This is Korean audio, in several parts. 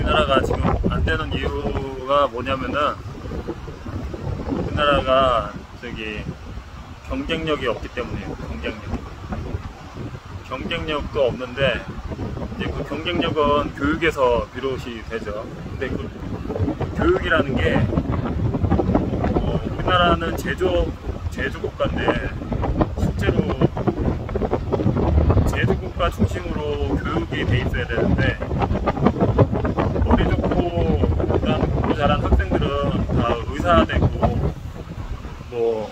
우리나라가 지금 안 되는 이유가 뭐냐면은 우리나라가 경쟁력이 없기 때문이에요. 경쟁력도 없는데 이제 그 경쟁력은 교육에서 비롯이 되죠. 근데 그 교육이라는 게 우리나라는 제조국가인데 실제로 제조국가 중심으로 교육이 돼 있어야 되는데 머리 좋고 그다음 공부 잘한 학생들은 다 의사 되고 뭐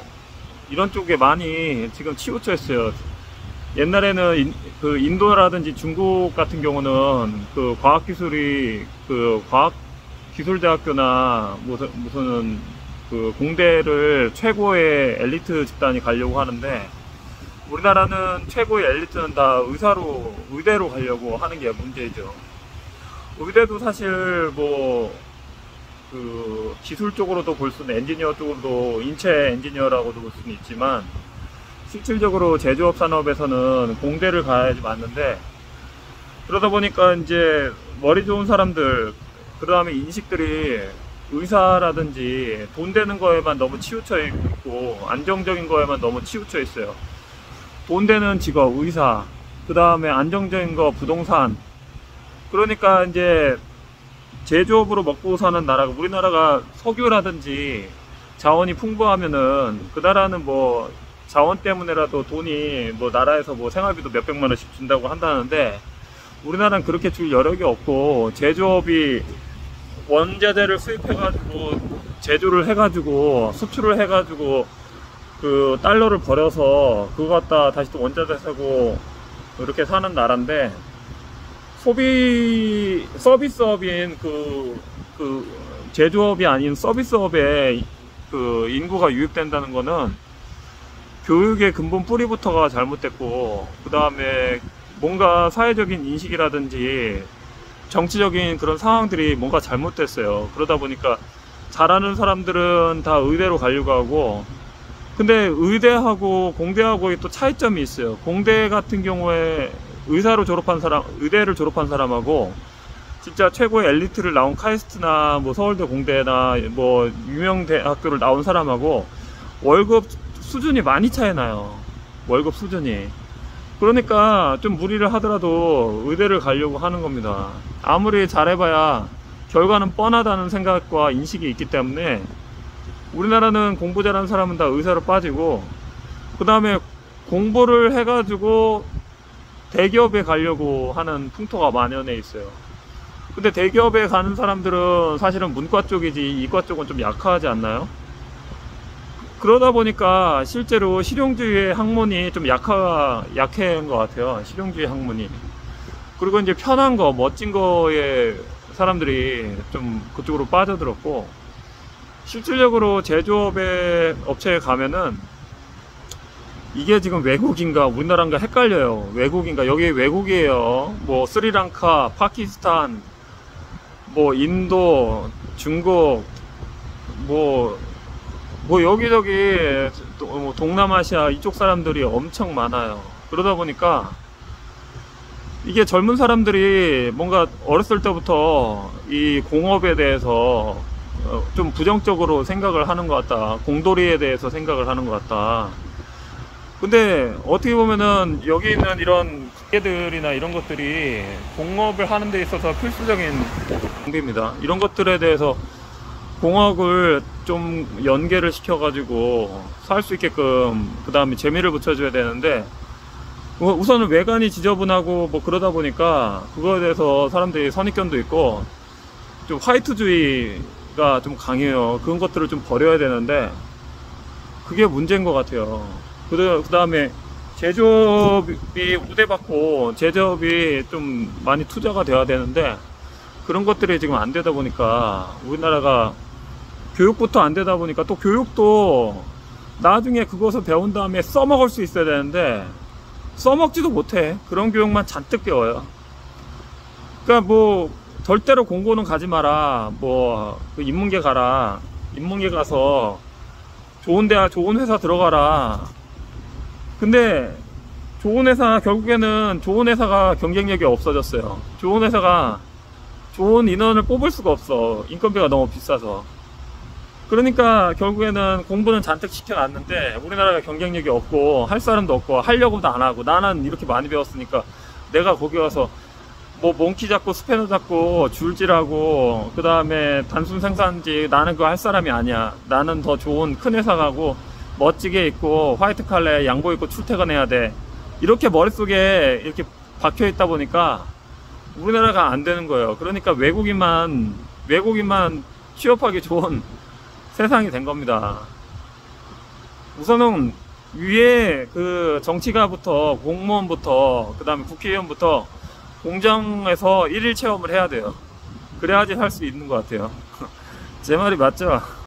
이런 쪽에 많이 지금 치우쳐 있어요. 옛날에는 그 인도라든지 중국 같은 경우는 그 과학기술대학교나 무슨 그 공대를 최고의 엘리트 집단이 가려고 하는데 우리나라는 최고의 엘리트는 다 의대로 가려고 하는 게 문제죠. 의대도 사실 뭐 그 기술 쪽으로도 볼 수는 엔지니어 쪽으로도 인체 엔지니어라고도 볼 수는 있지만 실질적으로 제조업 산업에서는 공대를 가야지 맞는데 그러다 보니까 이제 머리 좋은 사람들 그 다음에 인식들이 의사라든지 돈 되는 거에만 너무 치우쳐 있고 안정적인 거에만 너무 치우쳐 있어요. 돈 되는 직업 의사, 그 다음에 안정적인 거 부동산. 그러니까 이제 제조업으로 먹고 사는 나라가 우리나라가 석유라든지 자원이 풍부하면은 그 나라는 뭐 자원 때문에라도 돈이 뭐 나라에서 뭐 생활비도 몇백만 원씩 준다고 한다는데 우리나라는 그렇게 줄 여력이 없고 제조업이 원자재를 수입해가지고 제조를 해가지고 수출을 해가지고 그 달러를 벌여서 그거 갖다 다시 또 원자재 사고 이렇게 사는 나라인데 서비스업인 그 제조업이 아닌 서비스업에 그 인구가 유입된다는 거는 교육의 근본 뿌리부터가 잘못됐고 그 다음에 뭔가 사회적인 인식이라든지 정치적인 그런 상황들이 뭔가 잘못됐어요. 그러다 보니까 잘하는 사람들은 다 의대로 가려고 하고 근데 의대하고 공대하고 또 차이점이 있어요. 공대 같은 경우에 의대를 졸업한 사람하고 진짜 최고의 엘리트를 나온 카이스트나 뭐 서울대 공대나 뭐 유명 대학교를 나온 사람하고 월급 수준이 많이 차이 나요. 월급 수준이. 그러니까 좀 무리를 하더라도 의대를 가려고 하는 겁니다. 아무리 잘해봐야 결과는 뻔하다는 생각과 인식이 있기 때문에 우리나라는 공부 잘하는 사람은 다 의사로 빠지고 그 다음에 공부를 해가지고 대기업에 가려고 하는 풍토가 만연해 있어요. 근데 대기업에 가는 사람들은 사실은 문과 쪽이지 이과 쪽은 좀 약하지 않나요? 그러다 보니까 실제로 실용주의의 학문이 좀 약한 것 같아요. 실용주의 학문이. 그리고 이제 편한 거, 멋진 거에 사람들이 좀 그쪽으로 빠져들었고 실질적으로 제조업의 업체에 가면은 이게 지금 외국인가 우리나라인가 헷갈려요. 외국인가 여기 외국이에요. 뭐 스리랑카, 파키스탄, 뭐 인도, 중국, 뭐 여기저기 동남아시아 이쪽 사람들이 엄청 많아요. 그러다 보니까 이게 젊은 사람들이 뭔가 어렸을 때부터 이 공업에 대해서 좀 부정적으로 생각을 하는 것 같다. 공돌이에 대해서 생각을 하는 것 같다. 근데 어떻게 보면은 여기 있는 이런 기계들이나 이런 것들이 공업을 하는 데 있어서 필수적인 장비입니다. 이런 것들에 대해서 공학을 좀 연계를 시켜가지고 살 수 있게끔 그 다음에 재미를 붙여줘야 되는데 우선은 외관이 지저분하고 뭐 그러다 보니까 그거에 대해서 사람들이 선입견도 있고 좀 화이트주의가 좀 강해요. 그런 것들을 좀 버려야 되는데 그게 문제인 것 같아요. 그 다음에 제조업이 우대받고 제조업이 좀 많이 투자가 돼야 되는데 그런 것들이 지금 안 되다 보니까 우리나라가 교육부터 안 되다 보니까 또 교육도 나중에 그것을 배운 다음에 써먹을 수 있어야 되는데 써먹지도 못해. 그런 교육만 잔뜩 배워요. 그러니까 뭐 절대로 공고는 가지 마라. 뭐 그 인문계 가라. 인문계 가서 좋은 대학 좋은 회사 들어가라. 근데 좋은 회사 결국에는 좋은 회사가 경쟁력이 없어졌어요. 좋은 회사가 좋은 인원을 뽑을 수가 없어. 인건비가 너무 비싸서. 그러니까 결국에는 공부는 잔뜩 시켜놨는데 우리나라가 경쟁력이 없고 할 사람도 없고 하려고도 안 하고, 나는 이렇게 많이 배웠으니까 내가 거기 가서 뭐 몽키 잡고 스패너 잡고 줄질하고 그 다음에 단순 생산지, 나는 그거 할 사람이 아니야. 나는 더 좋은 큰 회사 가고 멋지게 입고 화이트 칼라에 양복 입고 출퇴근해야 돼. 이렇게 머릿속에 이렇게 박혀 있다 보니까 우리나라가 안 되는 거예요. 그러니까 외국인만 취업하기 좋은 세상이 된 겁니다. 우선은 위에 그 정치가부터 공무원부터 그 다음에 국회의원부터 공장에서 일일 체험을 해야 돼요. 그래야지 할 수 있는 것 같아요. 제 말이 맞죠?